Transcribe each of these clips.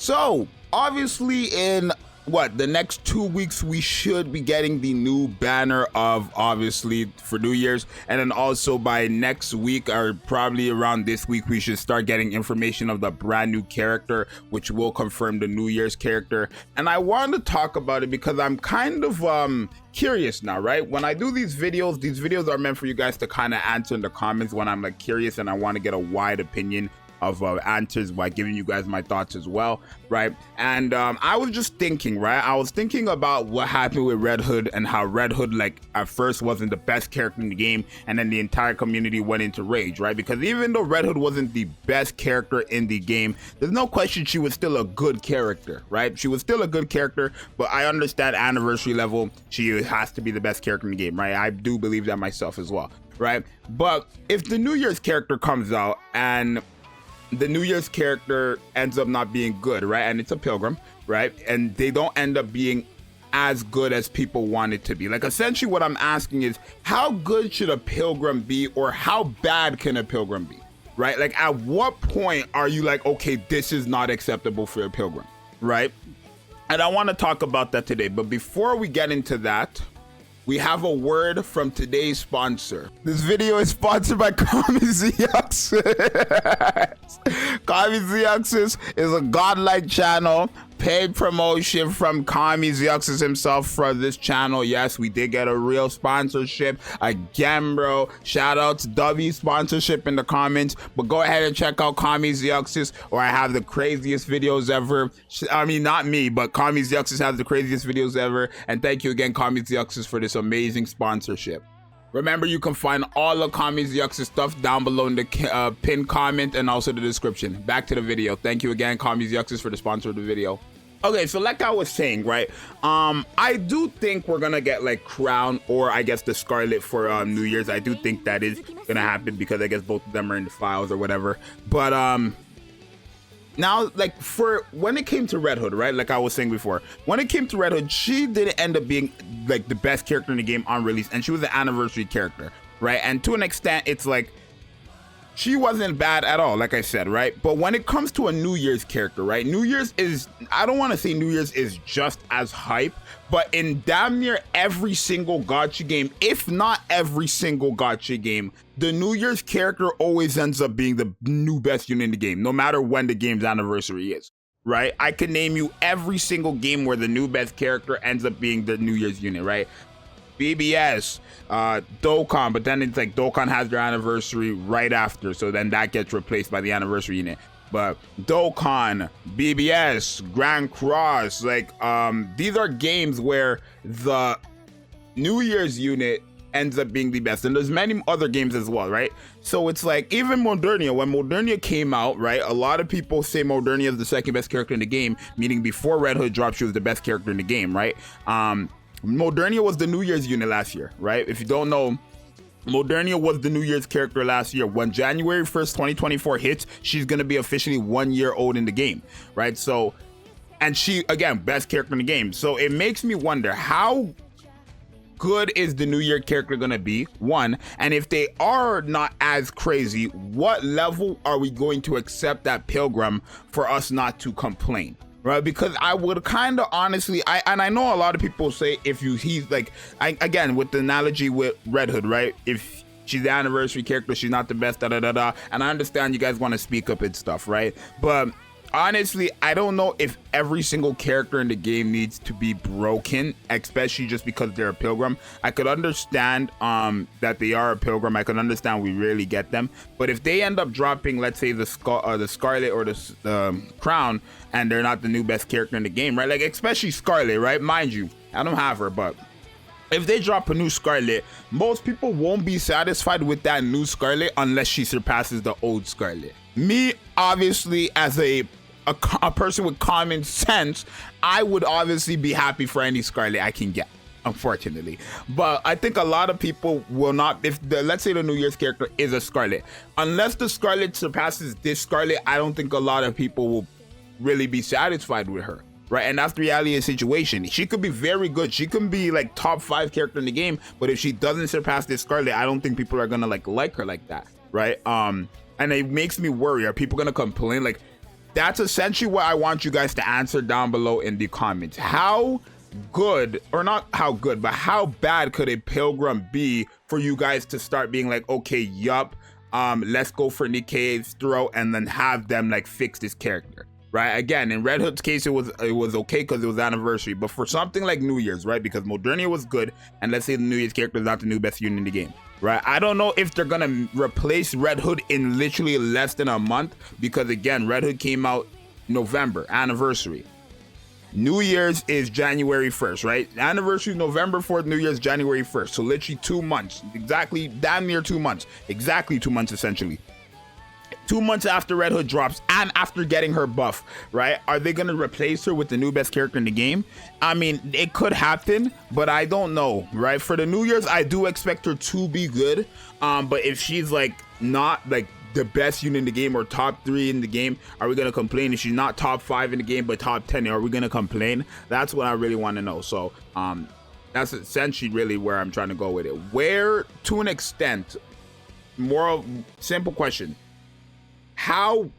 So obviously in the next 2 weeks we should be getting the new banner of obviously for New Year's, and then also by next week or probably around this week we should start getting information of the brand new character, which will confirm the New Year's character. And I wanted to talk about it because I'm kind of curious now, right? When I do these videos are meant for you guys to kind of answer in the comments when I'm like curious and I want to get a wide opinion of answers by giving you guys my thoughts as well, right? And I was just thinking, right? I was thinking about what happened with Red Hood and how Red Hood, like, at first wasn't the best character in the game, and then the entire community went into rage, right? Because even though Red Hood wasn't the best character in the game, there's no question she was still a good character, right? She was still a good character, but I understand anniversary level, she has to be the best character in the game, right? I do believe that myself as well, right? But if the New Year's character comes out and the New Year's character ends up not being good, right? And it's a pilgrim, right? And they don't end up being as good as people want it to be. Like, essentially what I'm asking is, how good should a pilgrim be, or how bad can a pilgrim be, right? Like, at what point are you like, okay, this is not acceptable for a pilgrim, right? And I want to talk about that today. But before we get into that, we have a word from today's sponsor. This video is sponsored by Zxous. Zxous is a godlike channel, paid promotion from Zxous himself for this channel. Yes, we did get a real sponsorship. Again, bro, shout out to W sponsorship in the comments. But go ahead and check out Zxous, or I have the craziest videos ever. I mean, not me, but Zxous has the craziest videos ever. And thank you again, Zxous, for this amazing sponsorship. Remember, you can find all of Zxous stuff down below in the pinned comment and also the description. Back to the video. Thank you again, Zxous, for the sponsor of the video. Okay, so like I was saying, right, I do think we're gonna get like Crown, or I guess the Scarlet for New Year's. I do think that is gonna happen because I guess both of them are in the files or whatever. But now, like, for when it came to Red Hood, right, like I was saying before, when it came to Red Hood, she didn't end up being like the best character in the game on release, and she was an anniversary character, right? And to an extent, it's like she wasn't bad at all, like I said, right? But when it comes to a New Year's character, right, New Year's is, I don't want to say New Year's is just as hype, but in damn near every single gacha game, if not every single gacha game, the New Year's character always ends up being the new best unit in the game, no matter when the game's anniversary is, right? I can name you every single game where the new best character ends up being the New Year's unit, right? BBS, Dokkan, but then it's like Dokkan has their anniversary right after, so then that gets replaced by the anniversary unit. But Dokkan, BBS, Grand Cross, like these are games where the New Year's unit ends up being the best, and there's many other games as well, right? So it's like, even Modernia, when Modernia came out, right, a lot of people say Modernia is the second best character in the game, meaning before Red Hood dropped, she was the best character in the game, right? Modernia was the New Year's unit last year, right? If you don't know, Modernia was the New Year's character last year. When January 1st, 2024 hits, she's going to be officially 1 year old in the game, right? So, and she, again, best character in the game. So it makes me wonder, how good is the New Year character going to be? One, and if they are not as crazy, what level are we going to accept that Pilgrim for us not to complain? Right, because I would kind of honestly, I know a lot of people say he's like, again, with the analogy with Red Hood, right? If she's the anniversary character, she's not the best, da da da da. And I understand you guys want to speak up and stuff, right? But honestly, I don't know if every single character in the game needs to be broken, especially just because they're a pilgrim. I could understand that they are a pilgrim. I could understand we rarely get them. But if they end up dropping, let's say the Scarlet or the Crown, and they're not the new best character in the game, right? Like, especially Scarlet, right? Mind you, I don't have her, but if they drop a new Scarlet, most people won't be satisfied with that new Scarlet unless she surpasses the old Scarlet. Me, obviously, as a person with common sense, I would obviously be happy for any Scarlet I can get, unfortunately. But I think a lot of people will not, let's say the New Year's character is a Scarlet, unless the Scarlet surpasses this Scarlet, I don't think a lot of people will really be satisfied with her, right? And that's the reality of the situation. She could be very good, she can be like top 5 character in the game, but if she doesn't surpass this Scarlet, I don't think people are gonna like her like that, right? And it makes me worry, are people gonna complain? Like, that's essentially what I want you guys to answer down below in the comments. How good, or not how good, but how bad could a Pilgrim be for you guys to start being like, okay, yup, let's go for Nikke's throat and then have them like fix this character, right? Again, in Red Hood's case, it was okay because it was anniversary, but for something like New Year's, right? Because Modernia was good, and let's say the New Year's character is not the new best unit in the game, right? I don't know if they're gonna replace Red Hood in literally less than a month, because again, Red Hood came out November, anniversary. New Year's is January 1st, right? Anniversary November 4th, New Year's January 1st. So literally 2 months, exactly, damn near 2 months, exactly 2 months essentially. 2 months after Red Hood drops and after getting her buff, right? Are they gonna replace her with the new best character in the game? I mean, it could happen, but I don't know, right? For the New Year's, I do expect her to be good, but if she's like not like the best unit in the game or top 3 in the game, are we gonna complain? If she's not top 5 in the game but top 10, are we gonna complain? That's what I really want to know. So that's essentially really where I'm trying to go with it. Where, to an extent, more simple question, how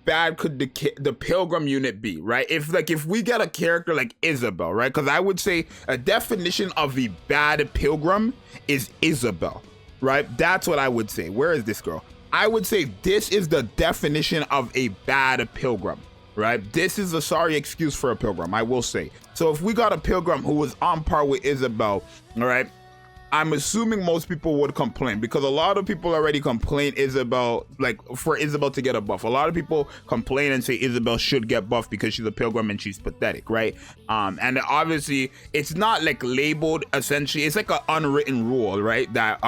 bad could the Pilgrim unit be, right? If we get a character like Isabel, right? Because I would say a definition of the bad Pilgrim is Isabel, right? That's what I would say. Where is this girl? I would say this is the definition of a bad Pilgrim, right? This is a sorry excuse for a Pilgrim, I will say. So if we got a Pilgrim who was on par with Isabel, all right, I'm assuming most people would complain, because a lot of people already complain Isabel, like for Isabel to get a buff. A lot of people complain and say Isabel should get buffed because she's a Pilgrim and she's pathetic, right? And obviously it's not like labeled, essentially it's like an unwritten rule, right, that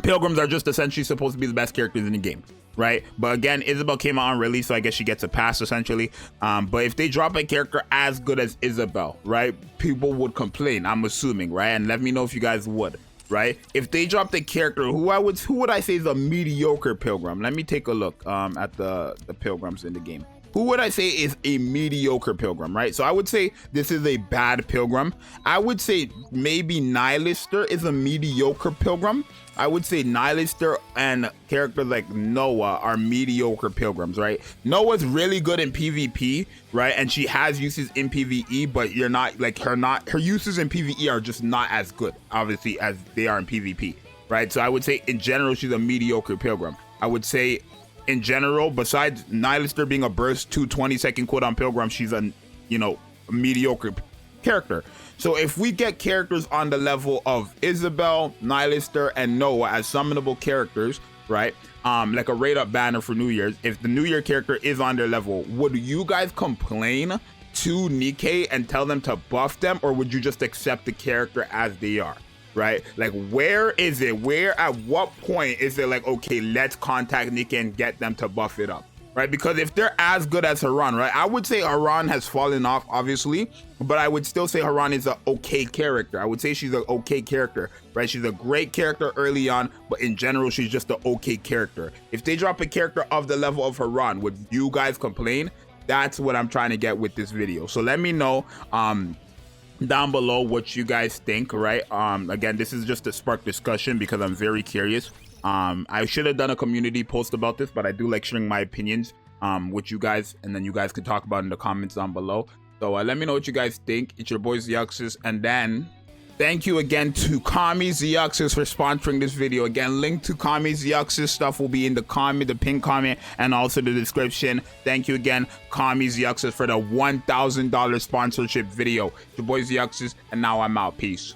Pilgrims are just essentially supposed to be the best characters in the game, right? But again, Isabel came out on release, so I guess she gets a pass essentially. But if they drop a character as good as Isabel, right, people would complain, I'm assuming, right? And let me know if you guys would, right? If they dropped a character who would I say is a mediocre Pilgrim? Let me take a look at the Pilgrims in the game. Who would I say is a mediocre Pilgrim, right? So I would say this is a bad Pilgrim. I would say maybe Nihilister is a mediocre Pilgrim. I would say Nihilister and characters like Noah are mediocre Pilgrims, right? Noah's really good in PvP, right? And she has uses in PvE, but you're not like her uses in PvE are just not as good, obviously, as they are in PvP, right? So I would say in general, she's a mediocre Pilgrim. I would say in general, besides Nihilister being a burst 220-second cooldown Pilgrim, she's a mediocre character. So if we get characters on the level of Isabel, Nihilister, and Noah as summonable characters, right? Like a raid up banner for New Year's, if the New Year character is on their level, would you guys complain to Nikke and tell them to buff them, or would you just accept the character as they are? Right? Like, where is it? Where, at what point is it like, okay, let's contact Nikke and get them to buff it up, right? Because if they're as good as Haran, right? I would say Haran has fallen off, obviously, but I would still say Haran is an okay character. I would say she's an okay character, right? She's a great character early on, but in general, she's just an okay character. If they drop a character of the level of Haran, would you guys complain? That's what I'm trying to get with this video. So let me know, down below what you guys think, right? Again, this is just to spark discussion because I'm very curious. I should have done a community post about this, but I do like sharing my opinions with you guys, and then you guys can talk about it in the comments down below. So let me know what you guys think. It's your boy Zxous, and then thank you again to Zxous for sponsoring this video. Again, link to Zxous stuff will be in the comment, the pinned comment, and also the description. Thank you again, Zxous, for the $1,000 sponsorship video. It's your boy Zxous, and now I'm out. Peace.